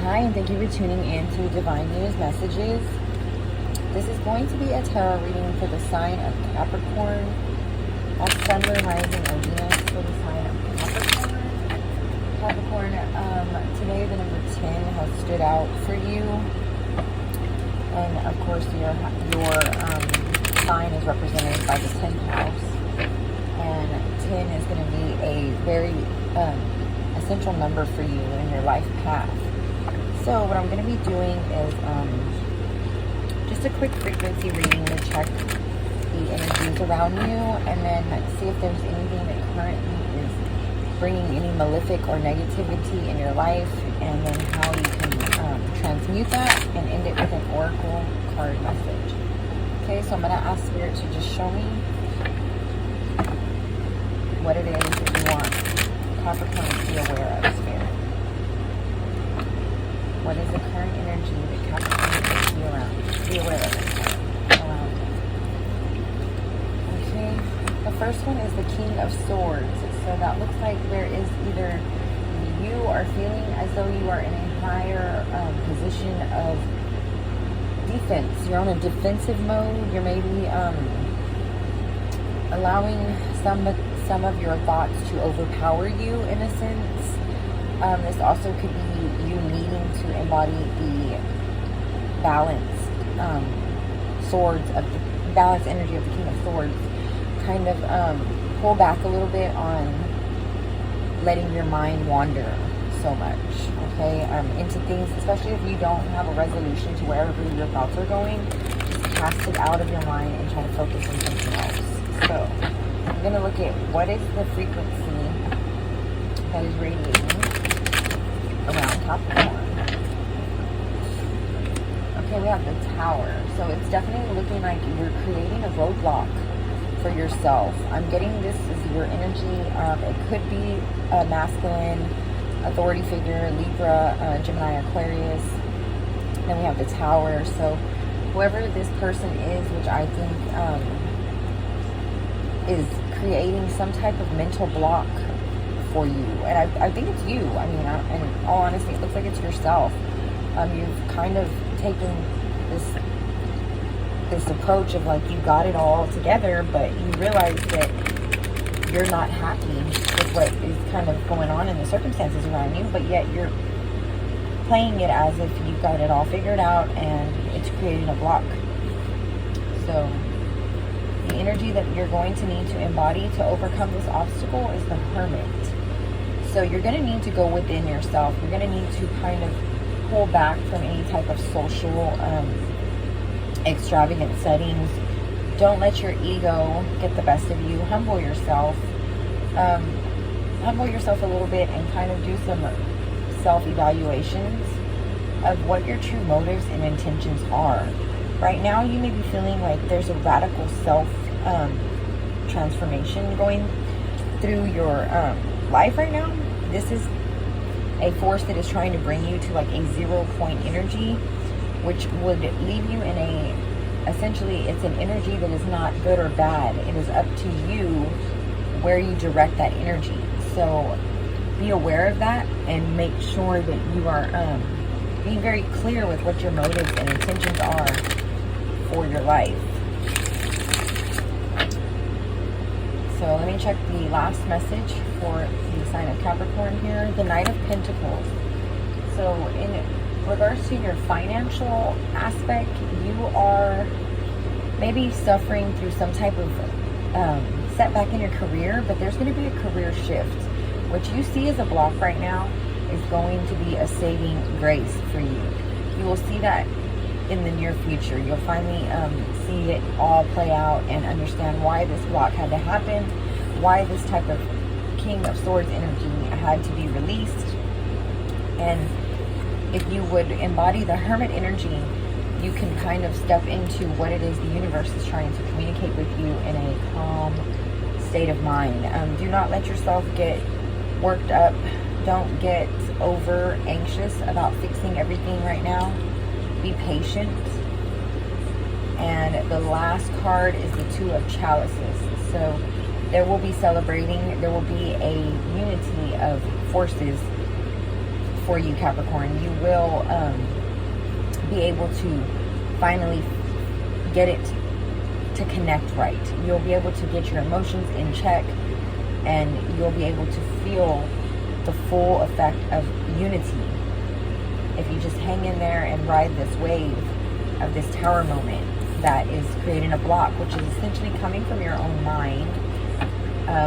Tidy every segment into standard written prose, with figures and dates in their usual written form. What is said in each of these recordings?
Hi, and thank you for tuning in to Divine News Messages. This is going to be a tarot reading for the sign of Capricorn. That's Sun, Moon, Rising, and Venus for the sign of Capricorn. Capricorn, today the number 10 has stood out for you. And of course, your sign is represented by the 10th house. And 10 is going to be a very essential number for you in your life path. So what I'm going to be doing is just a quick frequency reading to check the energies around you, and then see if there's anything that currently is bringing any malefic or negativity in your life, and then how you can transmute that and end it with an oracle card message. Okay, so I'm going to ask Spirit to just show me what it is that you want Capricorn to be aware of, Spirit. What is the current energy that Capricorn needs to be aware of around? Okay, the first one is the King of Swords. So that looks like there is either you are feeling as though you are in a higher position of defense. You're on a defensive mode. You're maybe allowing some of your thoughts to overpower you in a sense. This also could be you needing to embody the balanced balanced energy of the King of Swords. Kind of pull back a little bit on letting your mind wander so much, okay, into things, especially if you don't have a resolution to wherever your thoughts are going. Just cast it out of your mind and try to focus on something else. So I'm going to look at what is the frequency that is radiating around Capricorn. Okay, we have the Tower. So it's definitely looking like you're creating a roadblock for yourself. I'm getting this as your energy. It could be a masculine authority figure, Libra, Gemini, Aquarius. Then we have the Tower. So whoever this person is, which I think is creating some type of mental block for you, and I think it's you. I mean, in all honesty, it looks like it's yourself. You've kind of taken this approach of like you got it all together, but you realize that you're not happy with what is kind of going on in the circumstances around you, but yet you're playing it as if you've got it all figured out, and it's creating a block. So the energy that you're going to need to embody to overcome this obstacle is the Hermit. So you're going to need to go within yourself. You're going to need to kind of pull back from any type of social extravagant settings. Don't let your ego get the best of you. Humble yourself. Humble yourself a little bit and kind of do some self-evaluations of what your true motives and intentions are. Right now, you may be feeling like there's a radical self-transformation going through your life right now. This is a force that is trying to bring you to like a 0 point energy, which would leave you in essentially it's an energy that is not good or bad. It is up to you where you direct that energy. So be aware of that and make sure that you are being very clear with what your motives and intentions are for your life. So let me check the last message for the sign of Capricorn here. The Knight of Pentacles. So in regards to your financial aspect, you are maybe suffering through some type of setback in your career, but there's going to be a career shift. What you see as a block right now is going to be a saving grace for you. You will see that in the near future. You'll finally see it all play out and understand why this block had to happen, why this type of King of Swords energy had to be released. And if you would embody the Hermit energy, you can kind of step into what it is the universe is trying to communicate with you in a calm state of mind. Do not let yourself get worked up. Don't get over anxious about fixing everything right now. Be patient. And the last card is the Two of Chalices. So there will be celebrating. There will be a unity of forces for you, Capricorn. You will be able to finally get it to connect right. You'll be able to get your emotions in check, and you'll be able to feel the full effect of unity if you just hang in there and ride this wave of this tower moment that is creating a block, which is essentially coming from your own mind.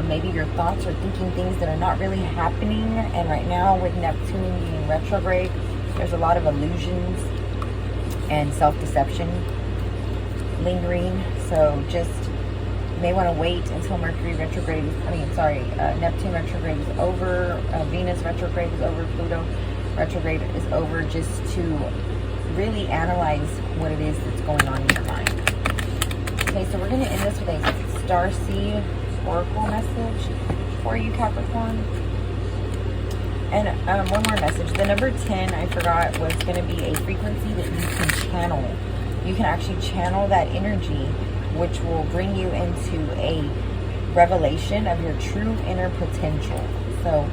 Maybe your thoughts are thinking things that are not really happening, and right now with Neptune being retrograde, there's a lot of illusions and self-deception lingering. So just may want to wait until Neptune retrograde is over, Venus retrograde is over, Pluto retrograde is over, just to really analyze what it is that's going on in your mind. Okay, so we're going to end this with a Star Seed Oracle message for you, Capricorn. And one more message. The number 10, I forgot, was going to be a frequency that you can channel. You can actually channel that energy, which will bring you into a revelation of your true inner potential. So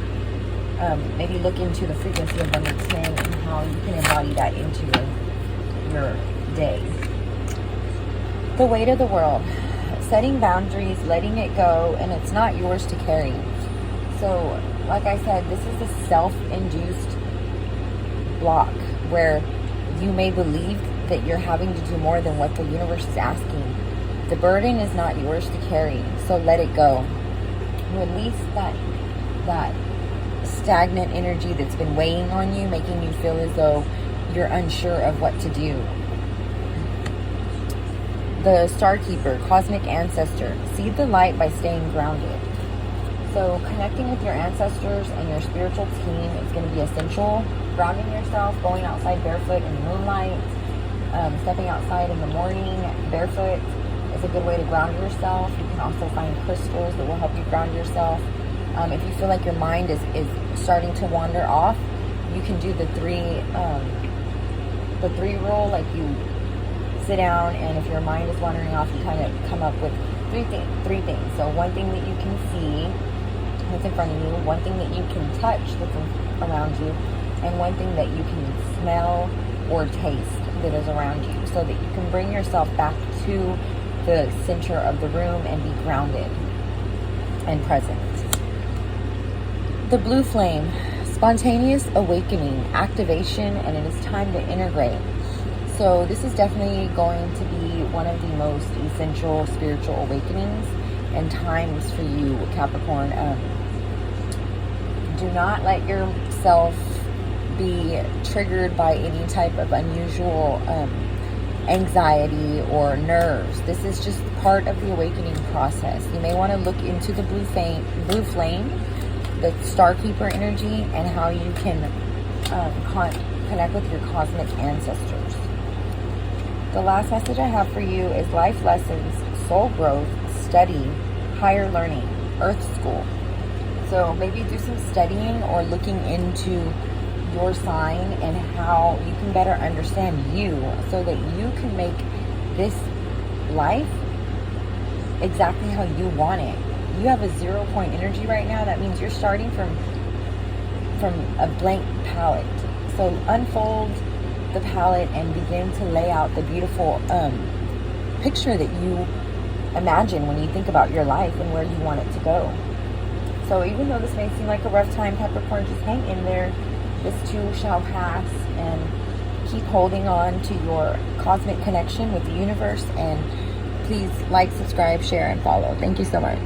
maybe look into the frequency of number 10 and how you can embody that into your day. The weight of the world. Setting boundaries, letting it go, and it's not yours to carry. So, like I said, this is a self-induced block where you may believe that you're having to do more than what the universe is asking. The burden is not yours to carry, so let it go. Release that stagnant energy that's been weighing on you, making you feel as though you're unsure of what to do. The Star Keeper, Cosmic Ancestor. See the light by staying grounded. So connecting with your ancestors and your spiritual team is going to be essential. Grounding yourself, going outside barefoot in the moonlight, stepping outside in the morning barefoot is a good way to ground yourself. You can also find crystals that will help you ground yourself. If you feel like your mind is starting to wander off, you can do the three rule. Like you sit down, and if your mind is wandering off, you kind of come up with three things. So one thing that you can see that's in front of you, one thing that you can touch that's around you, and one thing that you can smell or taste that is around you, so that you can bring yourself back to the center of the room and be grounded and present. The blue flame, spontaneous awakening, activation, and it is time to integrate. So this is definitely going to be one of the most essential spiritual awakenings and times for you, Capricorn. Do not let yourself be triggered by any type of unusual anxiety or nerves. This is just part of the awakening process. You may want to look into the blue flame, the Star Keeper energy, and how you can connect with your cosmic ancestors. The last message I have for you is life lessons, soul growth, study, higher learning, Earth School. So maybe do some studying or looking into your sign and how you can better understand you, so that you can make this life exactly how you want it. You have a 0 point energy right now. That means you're starting from a blank palette. So unfold the palette and begin to lay out the beautiful picture that you imagine when you think about your life and where you want it to go. So even though this may seem like a rough time, Capricorn, just hang in there. This too shall pass, and keep holding on to your cosmic connection with the universe. And please like, subscribe, share, and follow. Thank you so much.